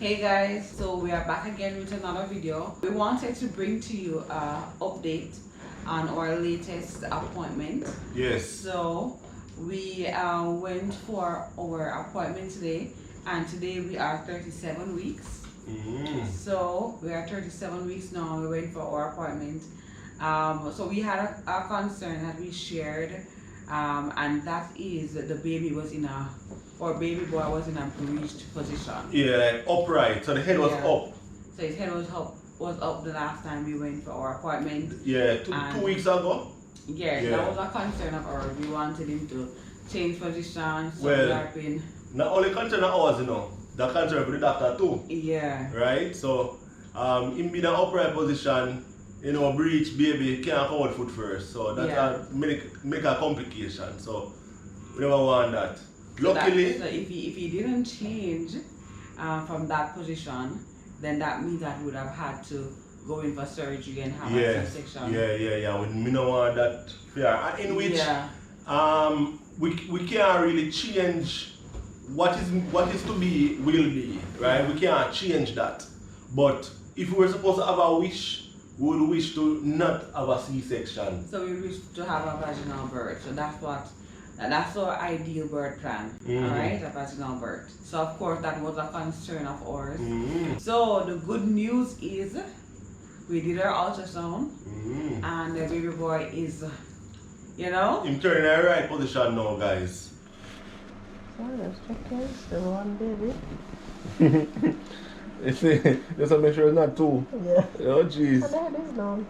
Hey guys, so we are back again with another video. We wanted to bring to you an update on our latest appointment. Yes. So we went for our appointment today, and today we are 37 weeks. So we are 37 weeks now. We went for our appointment. So we had a concern that we shared, and that is that the baby was in a, or baby boy was in a breached position. Yeah, like upright. So the head was up. So his head was up the last time we went for our appointment. Yeah, two weeks ago. Yeah, that was a concern of ours. We wanted him to change position. So Well, we have been. Not only concern of ours, the concern for the doctor too. Yeah. Right? So, him being in an upright position, breach baby can't come out foot first. So that make a complication. So we never want that. Luckily, so if he didn't change from that position, then that means that we would have had to go in for surgery and have a C-section. Yeah. We don't want that fear. In which we can't really change what is to be will be, right? We can't change that. But if we were supposed to have a wish, we would wish to not have a C-section. So we wish to have a vaginal birth. So that's our ideal birth plan, alright, a vaginal birth. So of course that was a concern of ours. So the good news is we did our ultrasound and the baby boy is, Him turning in the right position now, guys. So let's check in, still one baby. Just to make sure it's not two. Yeah. Oh jeez. And that is down.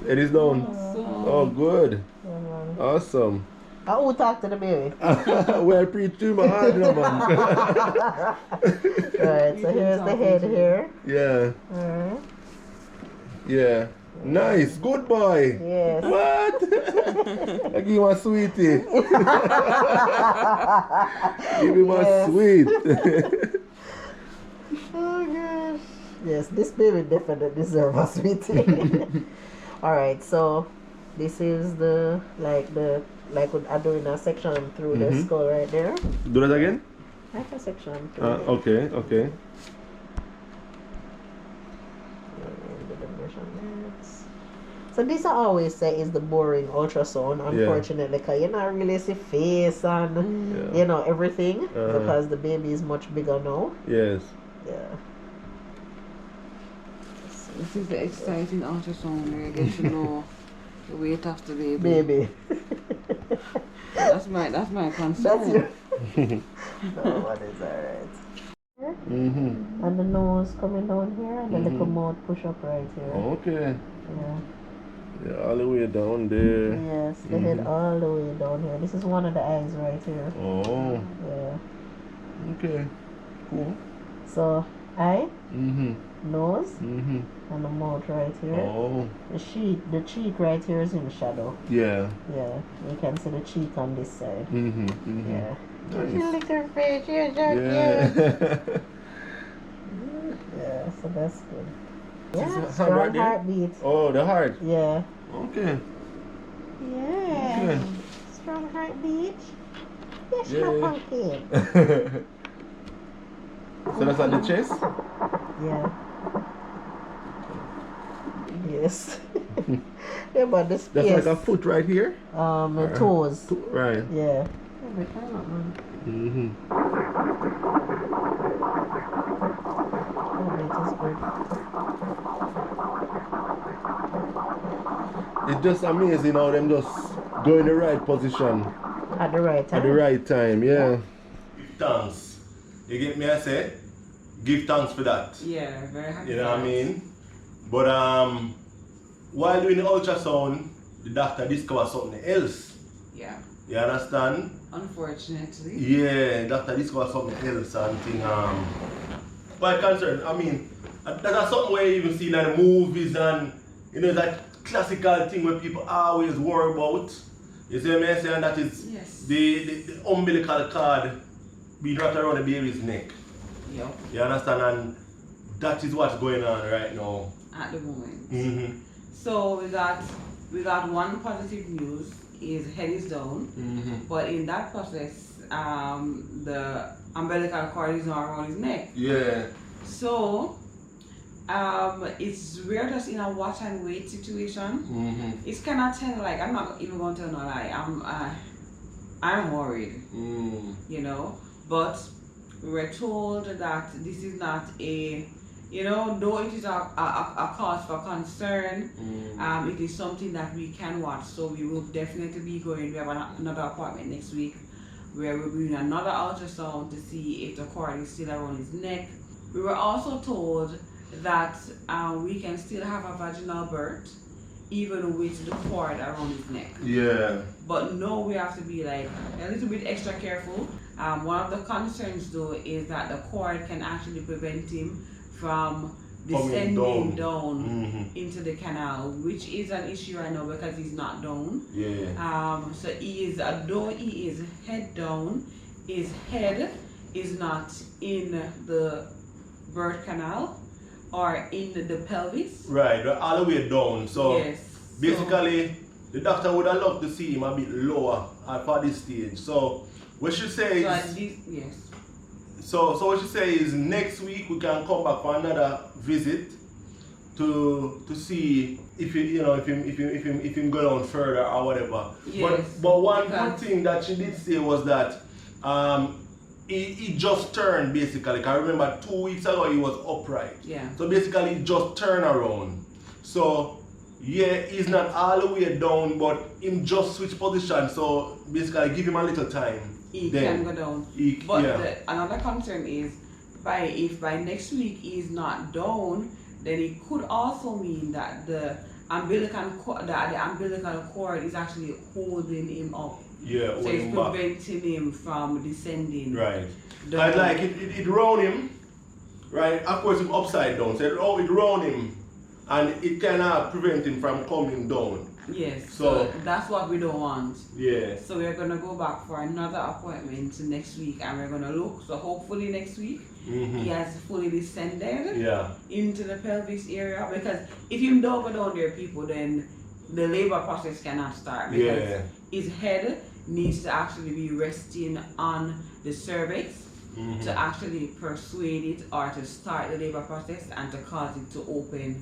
It is down. Oh good. Yeah, man. Awesome. Who talk to the baby? Well, preach to my heart, man. Right, so here's the head here. Yeah. Alright. Yeah. Nice. Good boy. Yes. What? I give him a sweetie. Give him a sweet. Oh gosh. Yes, this baby definitely deserves a sweetie. Alright, so this is the like I'm doing a section through the skull right there. Do that again? Like a section through Okay. the measurements. So this I always say is the boring ultrasound, unfortunately, because you not really see face and everything because the baby is much bigger now. Yes. Yeah. This is the exciting ultrasound where you get to know the weight of the baby. Baby. That's my concern. That's your no, what is alright. And the nose coming down here and the little mouth push up right here. Okay. Yeah. Yeah, all the way down there. Yes, the head all the way down here. This is one of the eyes right here. Oh. Yeah. Okay. Cool. So eye, nose, and the mouth right here. Oh. The cheek right here is in shadow. Yeah. Yeah. You can see the cheek on this side. Yeah. Nice. You look her face, you're so Yeah. cute. Yeah, so that's good. Yeah, strong heartbeat. Oh, the heart. Yeah. Okay. Yeah. Okay. Strong heartbeat. Yes, Yeah. my pumpkin. So that's at the chest? Yeah. Yes. Yeah, but the space. That's like a foot right here? Toes. Right. Yeah. It's just amazing how them just go in the right position At the right time. at the right time, yeah. Give thanks. You get me, I say? Give thanks for that. Yeah, very happy. You know what I mean? But while doing the ultrasound, the doctor discovered something else. Yeah. You understand? Unfortunately. Yeah, doctor discovered something else and thing quite concerned. I mean, that's something where you even see in the movies and that classical thing where people always worry about. You see what I'm saying? That is the umbilical cord being wrapped around the baby's neck. Yep. You understand? And that is what's going on right now. At the moment. So we got one positive news is head is down, but in that process, the umbilical cord is now around his neck. Yeah. So we're just in a watch and wait situation. It's kind of tell like I'm not even going to tell no lie. I'm worried, you know, but we were told that this is not a, you know, though it is a cause for concern, it is something that we can watch. So we will definitely be going. We have another appointment next week where we'll be doing another ultrasound to see if the cord is still around his neck. We were also told that we can still have a vaginal birth even with the cord around his neck. Yeah. But no, we have to be like a little bit extra careful. One of the concerns though is that the cord can actually prevent him from descending down into the canal, which is an issue I know because he's not down. Yeah. So though he is head down, his head is not in the birth canal or in the pelvis. Right, all the way down. So yes. basically, the doctor would have loved to see him a bit lower at this stage. So what she says, yes. So what she say is next week we can come back for another visit to see if him go on further or whatever. Yes, but one good thing that she did say was that he just turned basically. I remember 2 weeks ago he was upright. Yeah. So basically he just turned around. So yeah, he's not all the way down, but him just switch position. So basically give him a little time. He can go down. Another concern is if by next week he's not down, then it could also mean that the umbilical cord is actually holding him up. Yeah, so it's preventing him from descending. Right. And like it round him, right? Of course him upside down. So it round him and it cannot prevent him from coming down. Yes, so that's what we don't want. Yeah. So we're gonna go back for another appointment next week and we're gonna look. So hopefully next week he has fully descended into the pelvis area, because if you don't go down there, people, then the labor process cannot start because his head needs to actually be resting on the cervix to actually persuade it or to start the labor process and to cause it to open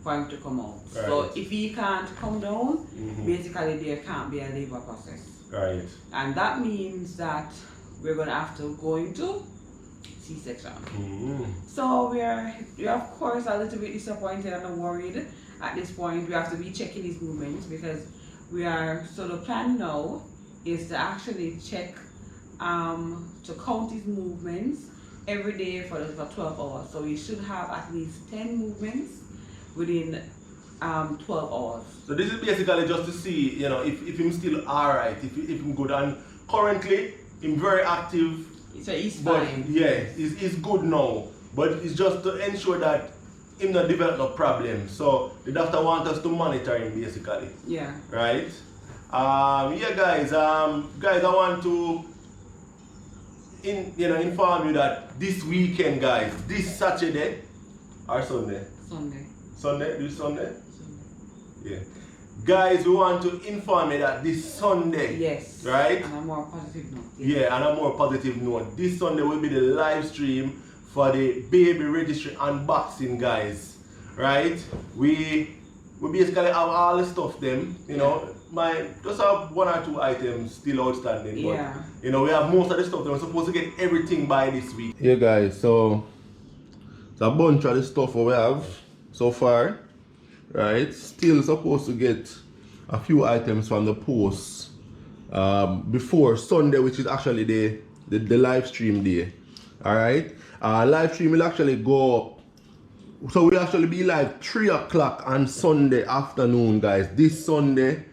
for him to come out. Right. So if he can't come down, basically there can't be a labor process. Right. And that means that we're gonna have to go into C-section. So we're of course a little bit disappointed and worried at this point. We have to be checking his movements because so the plan now is to actually check to count his movements every day for 12 hours. So we should have at least 10 movements within 12 hours. So this is basically just to see, you know, if he's still alright, if he's good. And currently, he's very active. So he's fine. Yeah, he's good now. But it's just to ensure that he not develop no problem. So the doctor wants us to monitor him basically. Yeah. Right? Yeah, guys. Guys, I want to inform you that this weekend, guys, this Saturday or Sunday. Sunday? This Sunday? Yeah. Guys, we want to inform you that this Sunday, yes, right? On a more positive note. Yes. Yeah, on a more positive note. This Sunday will be the live stream for the baby registry unboxing, guys. Right? We basically have all the stuff them, you know. Just have 1 or 2 items still outstanding. But, you know, we have most of the stuff. We're supposed to get everything by this week. Yeah, guys, so it's a bunch of the stuff we have so far, right? Still supposed to get a few items from the post before Sunday, which is actually the live stream day. Alright, live stream will actually go up, so we'll actually be live 3 o'clock on Sunday afternoon, guys. This Sunday,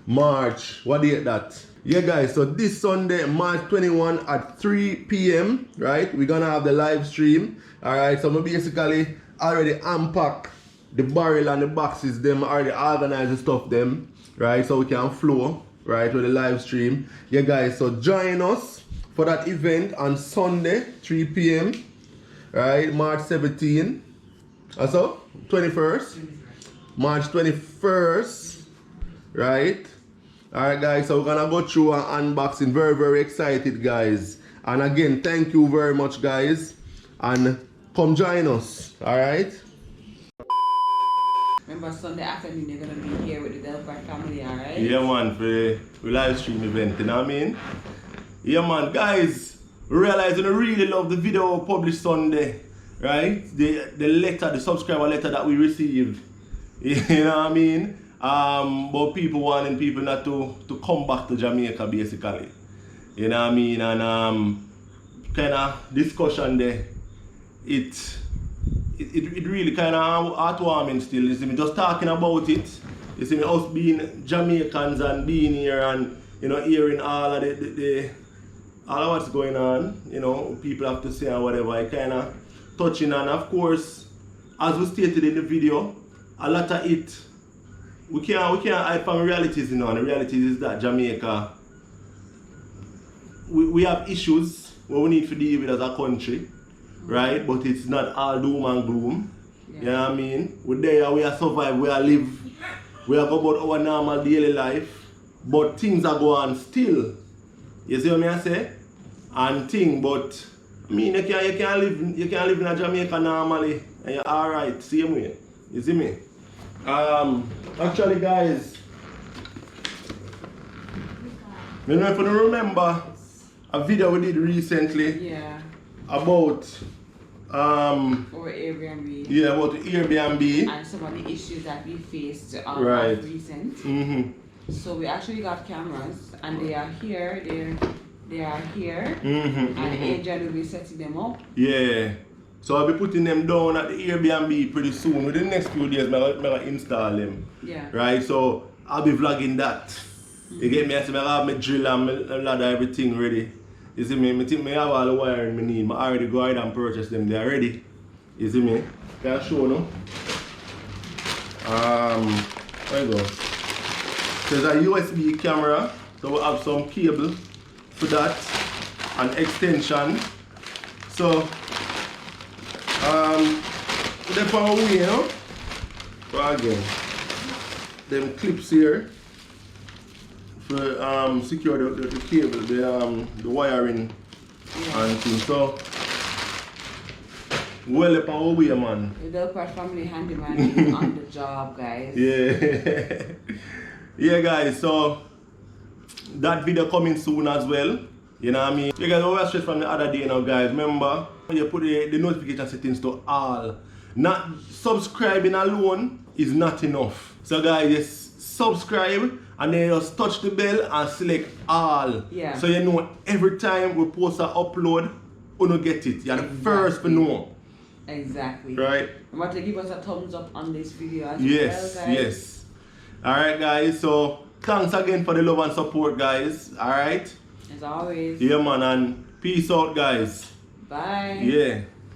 March, what date that? Yeah, guys, so this Sunday, March 21 at 3 p.m, right? We're gonna have the live stream. Alright, so we basically already unpack the barrel and the boxes, them already organize the stuff them, right? So we can flow, right, with the live stream. Yeah, guys, so join us for that event on Sunday, 3 p.m, right? March 17. Also, 21st. March 21st, right? Alright, guys, so we're gonna go through an unboxing. Very, very excited, guys. And again, thank you very much, guys. And come join us. Alright? Remember Sunday afternoon you're gonna be here with the Delpratt family, alright? Yeah man, for the live stream event, you know what I mean? Yeah man, guys, realize you really love the video published Sunday, right? The letter, the subscriber letter that we received. You know what I mean? But people wanting people not to come back to Jamaica basically. You know what I mean? And kind of discussion there, it really kind of heartwarming still. You see me just talking about it. You see me us being Jamaicans and being here and you know hearing all of all of what's going on. You know people have to say and whatever. I kind of touching on. Of course, as we stated in the video, a lot of it we can't hide from realities. You know, and the reality is that Jamaica we have issues what we need to deal with as a country, right? But it's not all doom and gloom. Yeah. You know what I mean? We're there, we are survive, we are live, we are go about our normal daily life, but things are going still. You see what I say? And but I mean you can live in a Jamaica normally and you're alright, same way. You see me? Actually guys, I don't know if you remember a video we did recently about or Airbnb. Yeah, about the Airbnb and some of the issues that we faced right. recent. So we actually got cameras and they are here, they are here and Angel will be setting them up. Yeah. So I'll be putting them down at the Airbnb pretty soon. Within the next few days I'm gonna install them. Yeah. Right, so I'll be vlogging that. You get me? I have my drill and my ladder, everything ready. You see me? I think I have all the wiring I need. I already go ahead and purchase them. They are ready. You see me? Can I show you? There you go. There's a USB camera, so we'll have some cable for that and extension. So, they're far away, you know? So again, them clips here. For secure the cable, the wiring and things. So well up our way, man. The Delpratt family handyman is on the job, guys. Yeah. Yeah guys, so that video coming soon as well. You know what I mean? You guys always straight from the other day now guys. Remember, you put the notification settings to all. Not subscribing alone is not enough. So guys, just subscribe and then just touch the bell and select all. Yeah. So you know every time we post an upload, you don't get it. You're the first to know. Exactly. Right? Remember to give us a thumbs up on this video as well, guys. Yes. Alright guys, so thanks again for the love and support guys. Alright? As always. Yeah man, and peace out guys. Bye. Yeah.